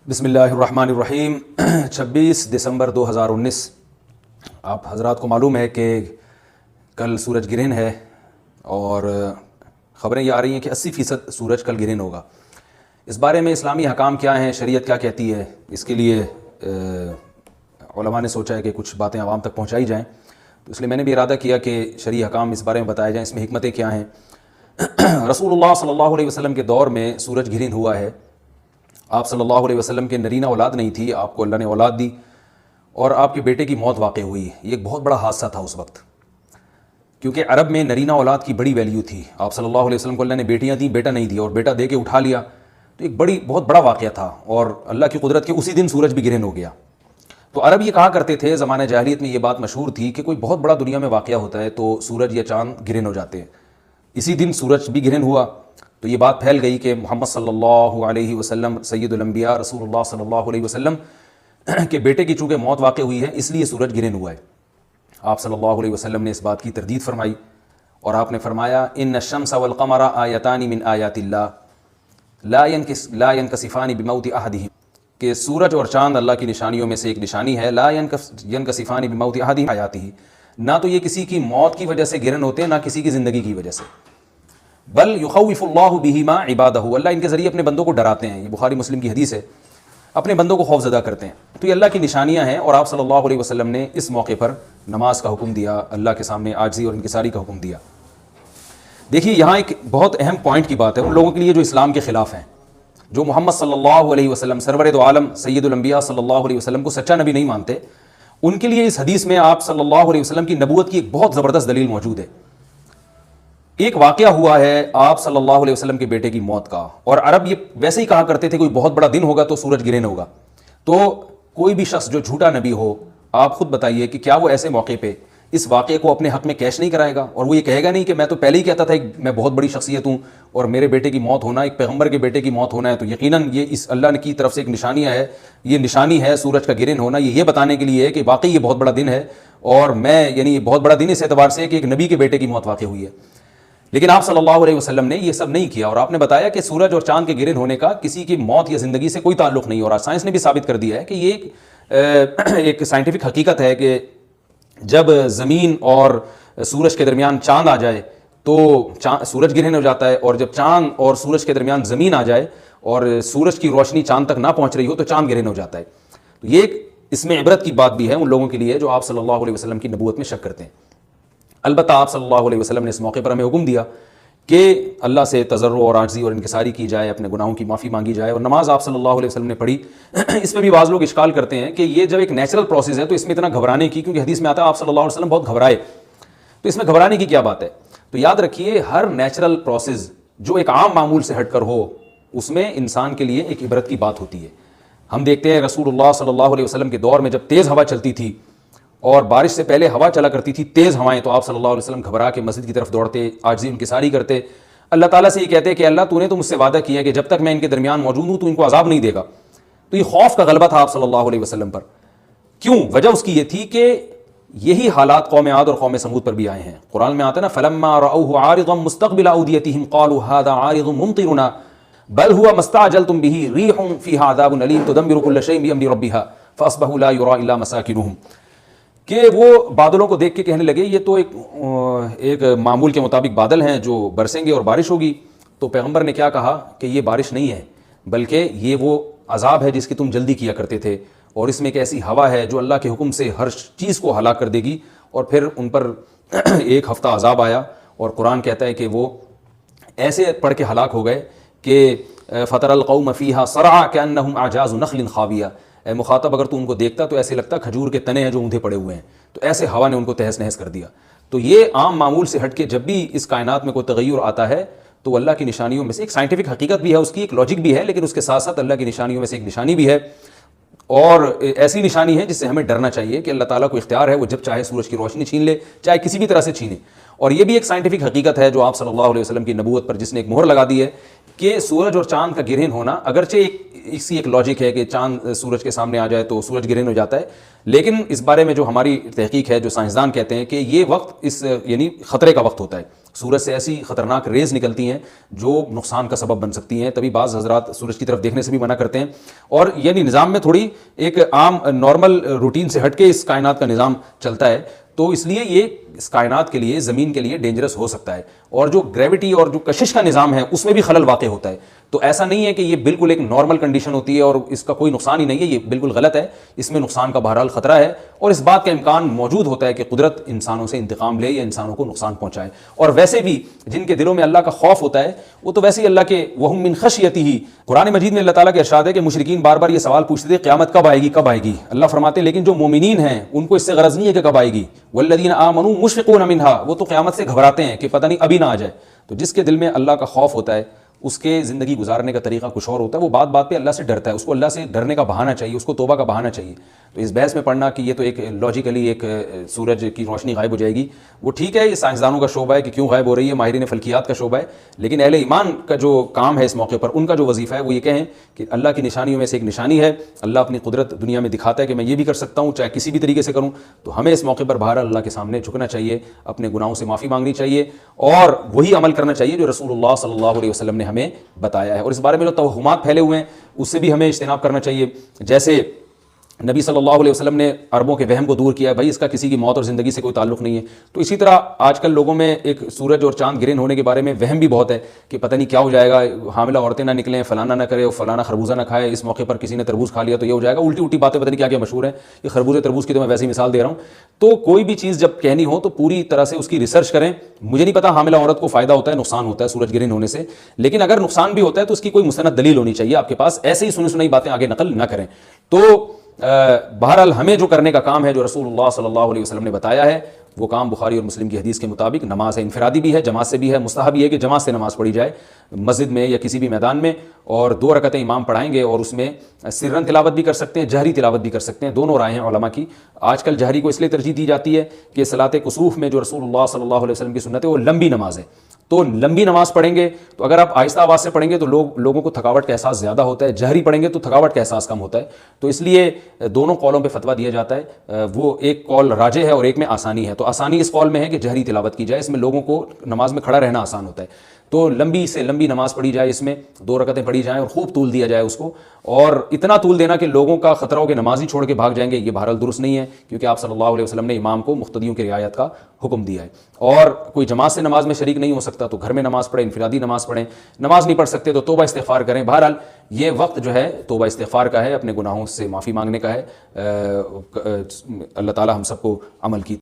بسم اللہ الرحمن الرحیم 26 دسمبر 2019 آپ حضرات کو معلوم ہے کہ کل سورج گرہن ہے اور خبریں یہ آ رہی ہیں کہ 80% سورج کل گرہن ہوگا۔ اس بارے میں اسلامی حکام کیا ہیں، شریعت کیا کہتی ہے، اس کے لیے علماء نے سوچا ہے کہ کچھ باتیں عوام تک پہنچائی جائیں، تو اس لیے میں نے بھی ارادہ کیا کہ شرعی حکام اس بارے میں بتائے جائیں، اس میں حکمتیں کیا ہیں۔ رسول اللہ صلی اللہ علیہ وسلم کے دور میں سورج گرہن ہوا ہے۔ آپ صلی اللہ علیہ وسلم کے نرینہ اولاد نہیں تھی، آپ کو اللہ نے اولاد دی اور آپ کے بیٹے کی موت واقع ہوئی۔ یہ ایک بہت بڑا حادثہ تھا اس وقت، کیونکہ عرب میں نرینہ اولاد کی بڑی ویلیو تھی۔ آپ صلی اللہ علیہ وسلم کو اللہ نے بیٹیاں دیں، بیٹا نہیں دیا، اور بیٹا دے کے اٹھا لیا، تو ایک بہت بڑا واقعہ تھا، اور اللہ کی قدرت کے اسی دن سورج بھی گرہن ہو گیا۔ تو عرب یہ کہا کرتے تھے، زمانہ جاہلیت میں یہ بات مشہور تھی کہ کوئی بہت بڑا دنیا میں واقعہ ہوتا ہے تو سورج یا چاند گرہن ہو جاتے ہیں۔ اسی دن سورج بھی گرہن ہوا، تو یہ بات پھیل گئی کہ محمد صلی اللہ علیہ وسلم سید الانبیاء رسول اللہ صلی اللہ علیہ وسلم کے بیٹے کی چونکہ موت واقع ہوئی ہے، اس لیے سورج گرہن ہوا ہے۔ آپ صلی اللہ علیہ وسلم نے اس بات کی تردید فرمائی، اور آپ نے فرمایا ان الشمس والقمر آیتان من آیات اللہ لا ينکسفان بموت احدہم، کہ سورج اور چاند اللہ کی نشانیوں میں سے ایک نشانی ہے۔ لا ينکسفان بموت احدہم آیاتہ، نہ تو یہ کسی کی موت کی وجہ سے گرہن ہوتے ہیں، نہ کسی کی زندگی کی وجہ سے، بل یخوف اللہ بہما عبادہ، اللہ ان کے ذریعے اپنے بندوں کو ڈراتے ہیں۔ یہ بخاری مسلم کی حدیث ہے، اپنے بندوں کو خوف زدہ کرتے ہیں۔ تو یہ اللہ کی نشانیاں ہیں، اور آپ صلی اللہ علیہ وسلم نے اس موقع پر نماز کا حکم دیا، اللہ کے سامنے عاجزی اور انکساری کا حکم دیا۔ دیکھیے یہاں ایک بہت اہم پوائنٹ کی بات ہے ان لوگوں کے لیے جو اسلام کے خلاف ہیں، جو محمد صلی اللہ علیہ وسلم سرور دو عالم سید الانبیاء صلی اللہ علیہ وسلم کو سچا نبی نہیں مانتے۔ ان کے لیے اس حدیث میں آپ صلی اللہ علیہ وسلم کی نبوت کی ایک بہت زبردست دلیل موجود ہے۔ ایک واقعہ ہوا ہے آپ صلی اللہ علیہ وسلم کے بیٹے کی موت کا، اور عرب یہ ویسے ہی کہا کرتے تھے کوئی بہت بڑا دن ہوگا تو سورج گرہن ہوگا۔ تو کوئی بھی شخص جو جھوٹا نبی ہو، آپ خود بتائیے کہ کیا وہ ایسے موقع پہ اس واقعے کو اپنے حق میں کیش نہیں کرائے گا، اور وہ یہ کہے گا نہیں کہ میں تو پہلے ہی کہتا تھا کہ میں بہت بڑی شخصیت ہوں، اور میرے بیٹے کی موت ہونا، ایک پیغمبر کے بیٹے کی موت ہونا ہے تو یقیناً یہ اس اللہ کی طرف سے ایک نشانی ہے، یہ نشانی ہے سورج کا گرہن ہونا، یہ بتانے کے لیے ہے کہ واقعی یہ بہت بڑا دن ہے، اور میں یہ بہت بڑا دن اس اعتبار سے کہ ایک نبی کے بیٹے کی موت واقع ہوئی ہے۔ لیکن آپ صلی اللہ علیہ وسلم نے یہ سب نہیں کیا، اور آپ نے بتایا کہ سورج اور چاند کے گرہن ہونے کا کسی کی موت یا زندگی سے کوئی تعلق نہیں، اور سائنس نے بھی ثابت کر دیا ہے کہ یہ ایک سائنٹیفک حقیقت ہے کہ جب زمین اور سورج کے درمیان چاند آ جائے تو سورج گرہن ہو جاتا ہے، اور جب چاند اور سورج کے درمیان زمین آ جائے اور سورج کی روشنی چاند تک نہ پہنچ رہی ہو تو چاند گرہن ہو جاتا ہے۔ تو یہ اس میں عبرت کی بات بھی ہے ان لوگوں کے لیے جو آپ صلی اللہ علیہ وسلم کی نبوت میں شک کرتے ہیں۔ البتہ آپ صلی اللہ علیہ وسلم نے اس موقع پر ہمیں حکم دیا کہ اللہ سے تضرع اور عاجزی اور انکساری کی جائے، اپنے گناہوں کی معافی مانگی جائے، اور نماز آپ صلی اللہ علیہ وسلم نے پڑھی۔ اس میں بھی بعض لوگ اشکال کرتے ہیں کہ یہ جب ایک نیچرل پروسیس ہے تو اس میں اتنا گھبرانے کی، کیونکہ حدیث میں آتا ہے آپ صلی اللہ علیہ وسلم بہت گھبرائے، تو اس میں گھبرانے کی کیا بات ہے؟ تو یاد رکھیے ہر نیچرل پروسیس جو ایک عام معمول سے ہٹ کر ہو، اس میں انسان کے لیے ایک عبرت کی بات ہوتی ہے۔ ہم دیکھتے ہیں رسول اللہ صلی اللہ علیہ وسلم کے دور میں جب تیز ہوا چلتی تھی اور بارش سے پہلے ہوا چلا کرتی تھی تیز ہوائیں، تو آپ صلی اللہ علیہ وسلم گھبرا کے مسجد کی طرف دوڑتے، عاجزی انکساری کرتے، اللہ تعالیٰ سے یہ کہتے کہ اللہ تو نے تو مجھ سے وعدہ کیا کہ جب تک میں ان کے درمیان موجود ہوں تو ان کو عذاب نہیں دے گا۔ تو یہ خوف کا غلبہ تھا آپ صلی اللہ علیہ وسلم پر۔ کیوں؟ وجہ اس کی یہ تھی کہ یہی حالات قوم عاد اور قوم ثمود پر بھی آئے ہیں۔ قرآن میں آتا ہے نا فلما رأوه عارضا مستقبل اوديتهم قالوا هذا عارض ممطرنا بل هو ما استعجلتم به ريح فيها عذاب أليم تدمر كل شيء بأمر ربها فأصبحوا لا يرى إلا مساكنهم، کہ وہ بادلوں کو دیکھ کے کہنے لگے یہ تو ایک معمول کے مطابق بادل ہیں جو برسیں گے اور بارش ہوگی۔ تو پیغمبر نے کیا کہا کہ یہ بارش نہیں ہے بلکہ یہ وہ عذاب ہے جس کی تم جلدی کیا کرتے تھے، اور اس میں ایک ایسی ہوا ہے جو اللہ کے حکم سے ہر چیز کو ہلاک کر دے گی۔ اور پھر ان پر ایک ہفتہ عذاب آیا، اور قرآن کہتا ہے کہ وہ ایسے پڑھ کے ہلاک ہو گئے کہ فَتَرَى الْقَوْمَ فِيهَا صَرْعَىٰ كَأَنَّهُمْ أَعْجَازُ نَخْلٍ خَاوِيَةٍ، اے مخاطب اگر تو ان کو دیکھتا تو ایسے لگتا کھجور کے تنے ہیں جو اوندھے پڑے ہوئے ہیں۔ تو ایسے ہوا نے ان کو تہس نہس کر دیا۔ تو یہ عام معمول سے ہٹ کے جب بھی اس کائنات میں کوئی تغیر آتا ہے تو اللہ کی نشانیوں میں سے ایک سائنٹیفک حقیقت بھی ہے، اس کی ایک لاجک بھی ہے، لیکن اس کے ساتھ ساتھ اللہ کی نشانیوں میں سے ایک نشانی بھی ہے، اور ایسی نشانی ہے جس سے ہمیں ڈرنا چاہیے کہ اللہ تعالیٰ کو اختیار ہے، وہ جب چاہے سورج کی روشنی چھین لے، چاہے کسی بھی طرح سے چھینے۔ اور یہ بھی ایک سائنٹیفک حقیقت ہے جو آپ صلی اللہ علیہ وسلم کی نبوت پر جس نے ایک مہر لگا دی ہے کہ سورج اور چاند کا گرہن ہونا، اگرچہ اسی ایک لاجک ہے کہ چاند سورج کے سامنے آ جائے تو سورج گرہن ہو جاتا ہے، لیکن اس بارے میں جو ہماری تحقیق ہے، جو سائنسدان کہتے ہیں کہ یہ وقت اس خطرے کا وقت ہوتا ہے، سورج سے ایسی خطرناک ریز نکلتی ہیں جو نقصان کا سبب بن سکتی ہیں. تبھی بعض حضرات سورج کی طرف دیکھنے سے بھی منع کرتے ہیں. اور یعنی نظام میں تھوڑی ایک عام نارمل روٹین سے ہٹ کے اس کائنات کا نظام چلتا ہے, تو اس لیے یہ اس کائنات کے لیے, زمین کے لیے ڈینجرس ہو سکتا ہے. اور جو گریوٹی اور جو کشش کا نظام ہے اس میں بھی خلل واقع ہوتا ہے. تو ایسا نہیں ہے کہ یہ بالکل ایک نارمل کنڈیشن ہوتی ہے اور اس کا کوئی نقصان ہی نہیں ہے, یہ بالکل غلط ہے. اس میں نقصان کا بہرحال خطرہ ہے, اور اس بات کا امکان موجود ہوتا ہے کہ قدرت انسانوں سے انتقام لے یا انسانوں کو نقصان پہنچائے. اور ویسے بھی جن کے دلوں میں اللہ کا خوف ہوتا ہے وہ تو ویسے ہی اللہ کے وہم من خشیتہ, قرآن مجید میں اللہ تعالیٰ کے ارشاد ہے کہ مشرکین بار بار یہ سوال پوچھتے تھے قیامت کب آئے گی کب آئے گی. اللہ فرماتے ہیں لیکن جو مومنین ہیں ان کو اس سے غرض نہیں ہے کہ کب آئے گی. والذین آمنوا مشفقون منہا, وہ تو قیامت سے گھبراتے ہیں کہ پتہ نہیں ابھی نہ آ جائے. تو جس کے دل میں اللہ کا خوف ہوتا ہے اس کے زندگی گزارنے کا طریقہ کچھ اور ہوتا ہے, وہ بات بات پہ اللہ سے ڈرتا ہے, اس کو اللہ سے ڈرنے کا بہانہ چاہیے, اس کو توبہ کا بہانہ چاہیے. تو اس بحث میں پڑھنا کہ یہ تو ایک لاجیکلی ایک سورج کی روشنی غائب ہو جائے گی, وہ ٹھیک ہے, یہ سائنسدانوں کا شعبہ ہے کہ کیوں غائب ہو رہی ہے, ماہرین فلکیات کا شعبہ ہے. لیکن اہل ایمان کا جو کام ہے اس موقع پر, ان کا جو وظیفہ ہے وہ یہ کہیں کہ اللہ کی نشانیوں میں سے ایک نشانی ہے, اللہ اپنی قدرت دنیا میں دکھاتا ہے کہ میں یہ بھی کر سکتا ہوں چاہے کسی بھی طریقے سے کروں. تو ہمیں اس موقع پر بہرحال اللہ کے سامنے جھکنا چاہیے, اپنے گناہوں سے معافی مانگنی چاہیے, اور وہی عمل کرنا چاہیے جو رسول اللہ صلی اللہ علیہ وسلم نے ہمیں بتایا ہے. اور اس بارے میں جو توہمات پھیلے ہوئے ہیں اس سے بھی ہمیں اجتناب کرنا چاہیے. جیسے نبی صلی اللہ علیہ وسلم نے عربوں کے وہم کو دور کیا ہے, بھائی اس کا کسی کی موت اور زندگی سے کوئی تعلق نہیں ہے. تو اسی طرح آج کل لوگوں میں ایک سورج اور چاند گرہن ہونے کے بارے میں وہم بھی بہت ہے کہ پتہ نہیں کیا ہو جائے گا, حاملہ عورتیں نہ نکلیں, فلانا نہ کرے, فلانا خربوزہ نہ کھائے, اس موقع پر کسی نے تربوز کھا لیا تو یہ ہو جائے گا. الٹی الٹی باتیں پتہ نہیں کیا کیا مشہور ہیں. یہ خربوزے تربوز کی تو میں ویسی مثال دے رہا ہوں. تو کوئی بھی چیز جب کہنی ہو تو پوری طرح سے اس کی ریسرچ کریں. مجھے نہیں پتا حاملہ عورت کو فائدہ ہوتا ہے نقصان ہوتا ہے سورج گرہن ہونے سے, لیکن اگر نقصان بھی ہوتا ہے تو اس کی کوئی مستند دلیل ہونی چاہیے آپ کے پاس. ایسے ہی سنی سنائی باتیں آگے نقل نہ کریں. تو بہرحال ہمیں جو کرنے کا کام ہے جو رسول اللہ صلی اللہ علیہ وسلم نے بتایا ہے وہ کام بخاری اور مسلم کی حدیث کے مطابق نماز ہے, انفرادی بھی ہے, جماعت سے بھی ہے. مستحب یہ ہے کہ جماعت سے نماز پڑھی جائے مسجد میں یا کسی بھی میدان میں, اور 2 رکعتیں امام پڑھائیں گے, اور اس میں سرن تلاوت بھی کر سکتے ہیں, جہری تلاوت بھی کر سکتے ہیں. دونوں رائے ہیں علماء کی. آج کل جہری کو اس لیے ترجیح دی جاتی ہے کہ صلاۃ کسوف میں جو رسول اللہ صلی اللہ علیہ وسلم کی سنت ہے وہ لمبی نماز ہے. تو لمبی نماز پڑھیں گے تو اگر آپ آہستہ آواز سے پڑھیں گے تو لوگوں کو تھکاوٹ کا احساس زیادہ ہوتا ہے, جہری پڑھیں گے تو تھکاوٹ کا احساس کم ہوتا ہے. تو اس لیے دونوں قولوں پہ فتویٰ دیا جاتا ہے. وہ ایک قول راجح ہے اور ایک میں آسانی ہے. تو آسانی اس قول میں ہے کہ جہری تلاوت کی جائے, اس میں لوگوں کو نماز میں کھڑا رہنا آسان ہوتا ہے. تو لمبی سے لمبی نماز پڑھی جائے, اس میں 2 رکعتیں پڑھی جائیں اور خوب طول دیا جائے اس کو, اور اتنا طول دینا کہ لوگوں کا خطرہ ہو کہ نماز ہی چھوڑ کے بھاگ جائیں گے. یہ بہرحال درست نہیں ہے, کیونکہ آپ صلی اللہ علیہ وسلم نے امام کو مقتدیوں کی رعایت کا حکم دیا ہے. اور کوئی جماعت سے نماز میں شریک نہیں ہو سکتا تو گھر میں نماز پڑھیں, انفرادی نماز پڑھیں. نماز نہیں پڑھ سکتے تو توبہ استغفار کریں. بہرحال یہ وقت جو ہے توبہ استغفار کا ہے, اپنے گناہوں سے معافی مانگنے کا ہے. اللہ تعالی ہم سب کو عمل کی